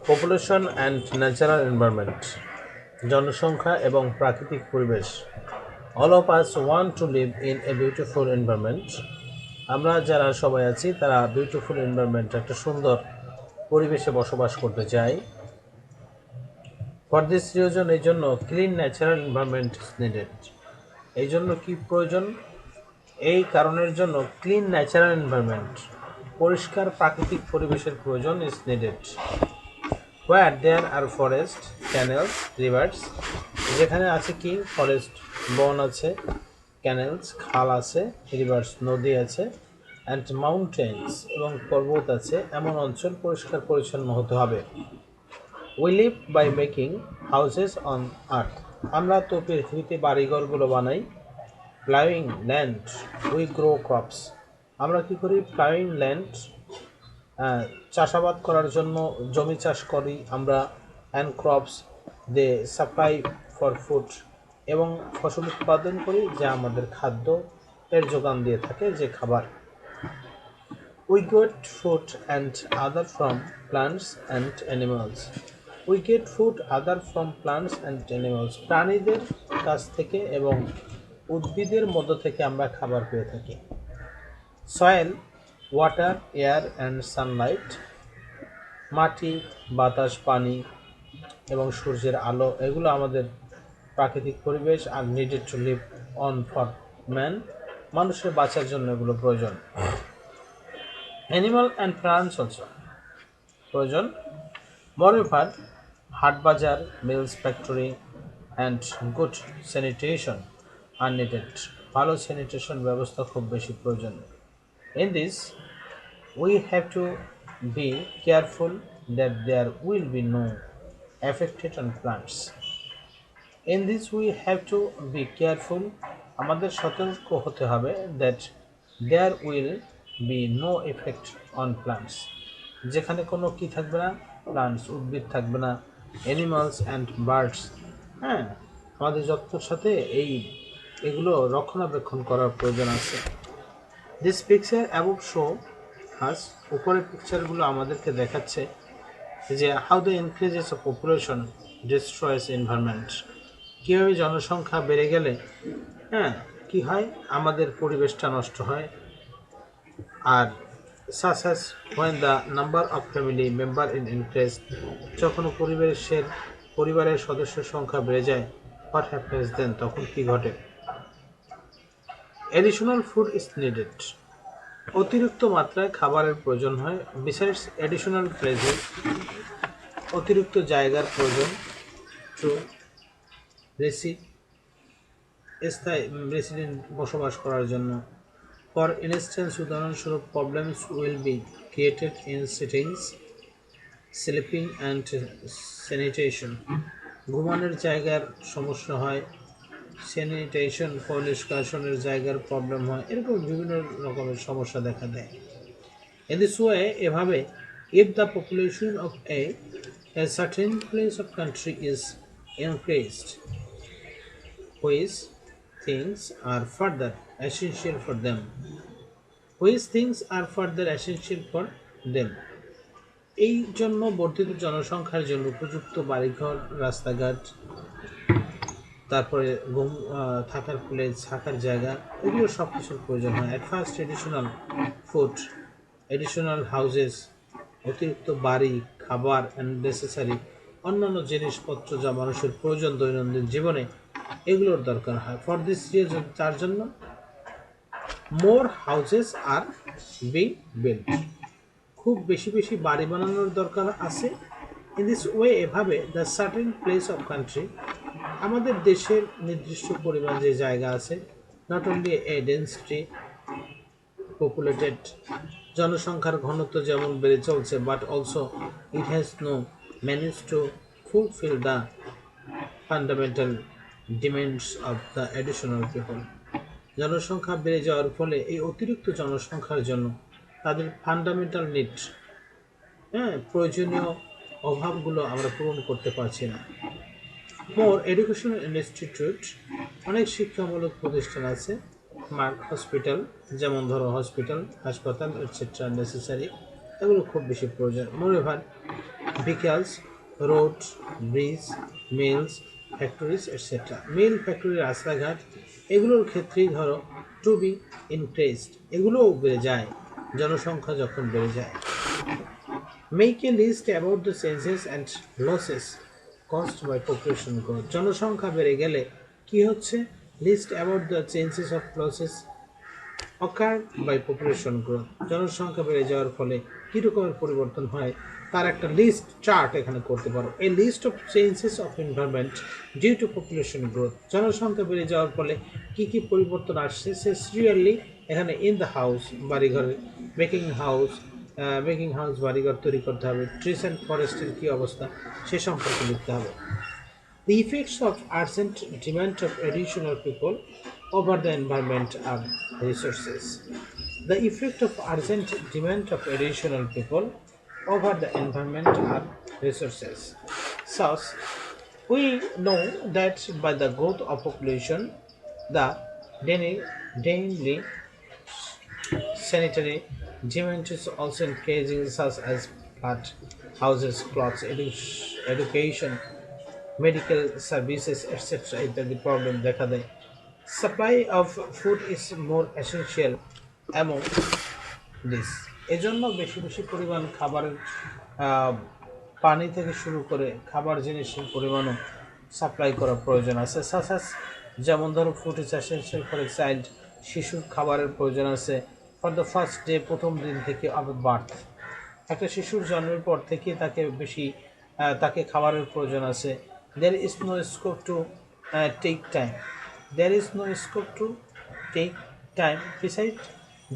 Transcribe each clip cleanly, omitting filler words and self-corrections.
Population and natural environment, জনসংখ্যা এবং প্রাকৃতিক পরিবেশ। All of us want to live in a beautiful environment. আমরা যারা সবাই আছি তারা বিউটিফুল এনভায়রনমেন্ট, একটা সুন্দর পরিবেশে বসবাস করতে চাই। ফর দিস রিজন, এই জন্য clean natural environment is needed. এই জন্য কি প্রয়োজন? এই কারণের জন্য ক্লিন ন্যাচারাল এনভায়রনমেন্ট, পরিষ্কার প্রাকৃতিক পরিবেশের প্রয়োজন is needed. Where there are forest, canals, rivers, যেখানে আছে কি ফরেস্ট, বন আছে, ক্যানেলস, খাল আছে, রিভার্স, নদী আছে, অ্যান্ড মাউন্টেন্স, এবং পর্বত আছে, এমন অঞ্চল পরিষ্কার পরিচ্ছন্ন হতে হবে। We live by making houses on earth, আমরা তো পৃথিবীতে বাড়িঘরগুলো বানাই। Ploughing land, we grow crops, আমরা কি করি? প্লাউইং ল্যান্ড, চাষাবাদ করার জন্য জমি চাষ করি আমরা। And crops, they supply for food, এবং ফসল উৎপাদন করি যা আমাদের খাদ্য এর যোগান দিয়ে থাকে, যে খাবার। We get food and other from plants and animals, we get food other from plants and animals, প্রাণীদের কাছ থেকে এবং উদ্ভিদের মধ্য থেকে আমরা খাবার পেয়ে থাকি। Soil, water, air and Sunlight, মাটি, বাতাস, পানি এবং সূর্যের আলো, এগুলো আমাদের প্রাকৃতিক পরিবেশ। Are needed to live on for man, মানুষের বাঁচার জন্য এগুলো প্রয়োজন। অ্যানিমাল অ্যান্ড প্লান্টস অলসো প্রয়োজন। মোরএভার, হাট বাজার, mills, factory and good sanitation are needed, ভালো স্যানিটেশন ব্যবস্থা খুব বেশি প্রয়োজন। In this we have to be careful that there will be no affected on plants. In this we have to be careful, আমাদের সতর্ক হতে হবে, that there will be no effect on plants, যেখানে কোনো কি থাকবে না? প্লান্টস, উদ্ভিদ থাকবে না। অ্যানিমালস অ্যান্ড বার্ডস, হ্যাঁ, আমাদের যত্নের সাথে এগুলো রক্ষণাবেক্ষণ করার প্রয়োজন আছে। দিস পিকচার অ্যাবভ শো হাস, উপরের পিকচারগুলো আমাদেরকে দেখাচ্ছে যে how the increases of population destroys environment, কীভাবে জনসংখ্যা বেড়ে গেলে কি হয়? আমাদের পরিবেশটা নষ্ট হয়। আর such as when the number of family member in increase, যখন পরিবারের সদস্যের সংখ্যা বেড়ে যায়, what happens then, তখন কি ঘটে? Additional food is needed, অতিরিক্ত মাত্রায় খাবারের প্রয়োজন হয়। বিসাইডস অ্যাডিশনাল প্লেসেস, অতিরিক্ত জায়গার প্রয়োজন। টু রেসিডেন্ট, বসবাস করার জন্য। ফর ইনস্ট্যান্স, উদাহরণস্বরূপ, problems will be created in sittings, sleeping and sanitation, ঘুমানোর জায়গার সমস্যা হয়। স্যানিটেশন, পরিষ্কারের জায়গার প্রবলেম হয়। এরকম বিভিন্ন রকমের সমস্যা দেখা দেয়। In this way, এভাবে, if the population of a certain place of country is increased, which things are further essential for them, এই জন্য বর্ধিত জনসংখ্যার জন্য উপযুক্ত বাড়িঘর, রাস্তাঘাট, তারপরে থাকার প্লেস, থাকার জায়গা, এগুলো সব কিছুর প্রয়োজন হয়। At first additional food, additional houses, অতিরিক্ত বাড়ি, খাবার, অ্যান্ড নেসেসারি, অন্যান্য জিনিসপত্র যা মানুষের প্রয়োজন দৈনন্দিন জীবনে, এগুলোর দরকার হয়। ফর দিস রিজন, তার জন্য more houses are being build, খুব বেশি বেশি বাড়ি বানানোর দরকার আছে। ইন দিস ওয়ে, এভাবে the certain place of country, আমাদের দেশের নির্দিষ্ট পরিমাণ যে জায়গা আছে, not only a density populated, জনসংখ্যার ঘনত্ব যেমন বেড়ে চলছে, but also it has no manage to fulfil the fundamental demands of the additional people, জনসংখ্যা বেড়ে যাওয়ার ফলে এই অতিরিক্ত জনসংখ্যার জন্য তাদের ফান্ডামেন্টাল নিড, প্রয়োজনীয় অভাবগুলো আমরা পূরণ করতে পারছি না। মোর এডুকেশনাল ইনস্টিটিউট, অনেক শিক্ষামূলক প্রতিষ্ঠান আছে। মার্ক হসপিটাল, যেমন ধরো হাসপাতাল, এটসেট্রা নেসেসারি, এগুলো খুব বেশি প্রয়োজন। মোরএভার, vehicles, roads, bridges, mills, factories, etc. মিল, ফ্যাক্টরি, রাস্তাঘাট এগুলোর ক্ষেত্রেই ধরো টু বি ইনক্রিজড, এগুলোও বেড়ে যায় জনসংখ্যা যখন বেড়ে যায়। Make a list about the changes and losses caused by population growth. জনসংখ্যা বেড়ে গেলে কি হচ্ছে? List about the changes of losses occurred by population growth. জনসংখ্যা বেড়ে যাওয়ার ফলে কী রকমের পরিবর্তন হয় তার একটা লিস্ট চার্ট এখানে করতে পারো। A list of changes of environment due to population growth. জনসংখ্যা বেড়ে যাওয়ার ফলে কী কী পরিবর্তন আসছে সে সিরিয়ালি এখানে ইন দ্য হাউস, বাড়িঘরের, মেকিং হাউস বাড়িঘর তৈরি করতে হবে। ট্রিস অ্যান্ড ফরেস্টের কী অবস্থা সে সম্পর্কে লিখতে হবে। The effects of urgent demand of additional people over the environment and resources. The effect of urgent demand of additional people over the environment and resources. Thus, we know that by the growth of population, the daily sanitary demand is also increasing, such as flood, houses, clothes, education, medical services etcetera ইত্যাদি problem দেখা দেয়। Supply of food is more essential among this. এজন্য বেশি বেশি পরিমাণ খাবারের পানি থেকে শুরু করে খাবার জিনিসের পরিমাণও সাপ্লাই করা প্রয়োজন আছে। সাসাস যেমন ধরো food is essential for a child, শিশুর খাবারের প্রয়োজন আছে ফর দ্য ফার্স্ট ডে, প্রথম দিন থেকে অফ বার্থ। একটা শিশুর জন্মের পর থেকে তাকে খাবারের প্রয়োজন আছে। There is no scope to take time. There is no scope to take time. Besides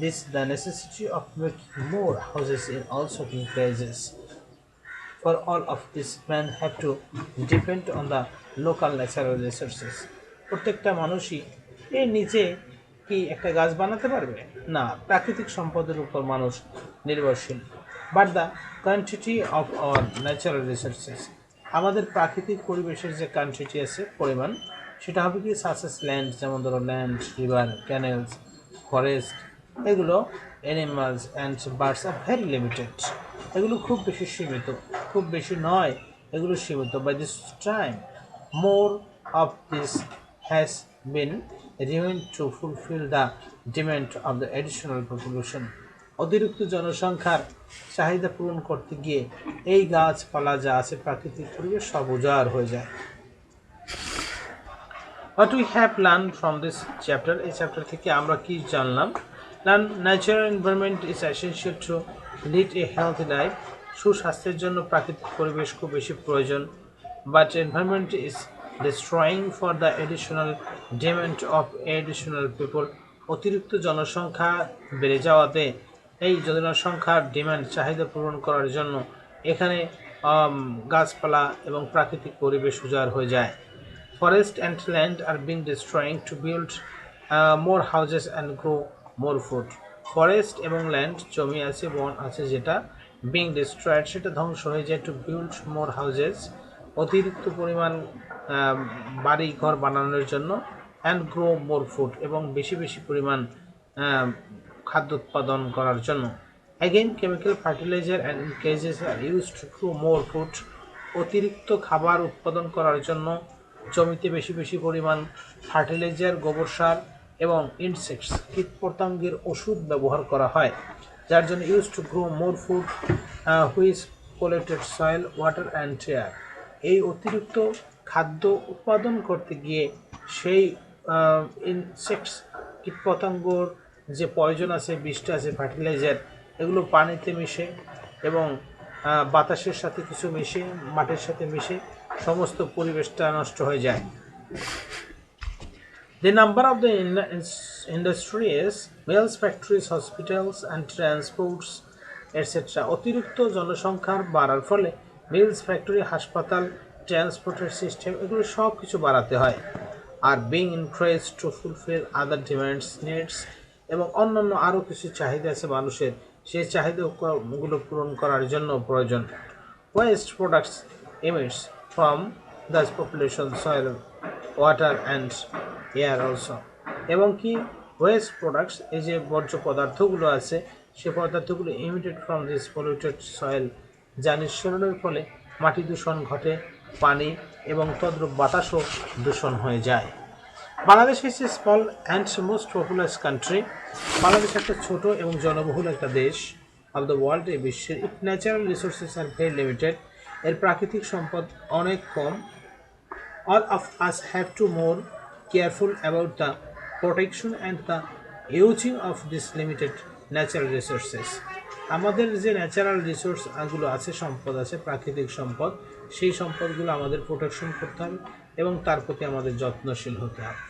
this, the necessity of making more houses in all shopping places. For all of this, men have to depend on the local natural resources. প্রত্যেকটা মানুষই এর নিচে কি একটা গাছ বানাতে পারবে না, প্রাকৃতিক সম্পদের উপর মানুষ নির্ভরশীল। But the quantity of our natural resources, আমাদের প্রাকৃতিক পরিবেশের যে কোয়ান্টিটি আছে পরিমাণ, সেটা হবে কি সাসেস ল্যান্ড, যেমন ধরো ল্যান্ড, রিভার, ক্যানেলস, ফরেস্ট, এগুলো animals and birds are very limited, এগুলো খুব বেশি সীমিত, খুব বেশি নয়, এগুলো সীমিত। By this time more of this has been remain to fulfil the demand of the additional population. অতিরিক্ত জনসংখ্যার চাহিদা পূরণ করতে গিয়ে এই গাছপালা যা আছে প্রাকৃতিক পরিবেশ সব উজাড় হয়ে যায়। What we have learned from this chapter, এই চ্যাপ্টার থেকে আমরা কি জানলাম? Learn natural environment is essential to lead a healthy life. সুস্বাস্থ্যের জন্য প্রাকৃতিক পরিবেশ খুব বেশি প্রয়োজন। But environment is destroying for the additional demand of additional people. অতিরিক্ত জনসংখ্যা বেড়ে যাওয়াতে এই জনসংখ্যার ডিমান্ড, চাহিদা পূরণ করার জন্য এখানে গাছপালা এবং প্রাকৃতিক পরিবেশ উজাড় হয়ে যায়। Forest and land are being destroying to build more houses and grow more food. Forest এবং ল্যান্ড, জমি আছে, বন আছে, যেটা বিং ডিস্ট্রয়েড, সেটা ধ্বংস হয়ে যায় টু বিল্ড মোর হাউজেস, অতিরিক্ত পরিমাণ বাড়ি ঘর বানানোর জন্য, অ্যান্ড গ্রো মোর ফুড, এবং বেশি বেশি পরিমাণ খাদ্য উৎপাদন করার জন্য। Again chemical fertiliser and cages are use to grow more food, অতিরিক্ত খাবার উৎপাদন করার জন্য জমিতে বেশি বেশি পরিমাণ ফার্টিলাইজার, গোবর সার এবং ইনসেক্টস, কীটপতঙ্গের ওষুধ ব্যবহার করা হয়, যার জন্য use to grow more food which polluted soil, water and air. এই অতিরিক্ত খাদ্য উৎপাদন করতে গিয়ে সেই ইনসেক্টস, কীটপতঙ্গর যে পয়জন আছে, বিষটা আছে, ফার্টিলাইজার, এগুলো পানিতে মিশে এবং বাতাসের সাথে কিছু মিশে, মাটির সাথে মিশে সমস্ত পরিবেশটা নষ্ট হয়ে যায়। The number of the industries, mills, factories, hospitals and transports etc. অতিরিক্ত জনসংখ্যার বাড়ার ফলে মিলস, ফ্যাক্টরি, হাসপাতাল, ট্রান্সপোর্টের সিস্টেম, এগুলো সব কিছু বাড়াতে হয়। Are being increase two fulfil other demands, needs, এবং অন্যান্য আরও কিছু চাহিদা আছে মানুষের, সেই চাহিদাগুলো পূরণ করার জন্য প্রয়োজন। West products emits from the population, soil, water and air also. এবং কি ওয়েস্ট প্রোডাক্টস, এই যে বর্জ্য পদার্থগুলো আছে, সে পদার্থগুলো emitted from this polluted soil, যা নিঃসরণের ফলে মাটি দূষণ ঘটে, পানি এবং তদ্রূপ বাতাসও দূষণ হয়ে যায়। Bangladesh is a small and most populous country. Bangladesh একটা ছোট এবং জনবহুল একটা দেশ অফ দ্য ওয়ার্ল্ড, এই বিশ্বের। It natural resources are very limited, এর প্রাকৃতিক সম্পদ অনেক কম। All of us have to more careful about the protection and the using of this limited natural resources. আমাদের যে ন্যাচারাল রিসোর্স গুলো আছে, সম্পদ আছে, প্রাকৃতিক সম্পদ, সেই সম্পদগুলো আমাদের প্রোটেকশন করতে হবে এবং তার প্রতি আমাদের যত্নশীল হতে হবে।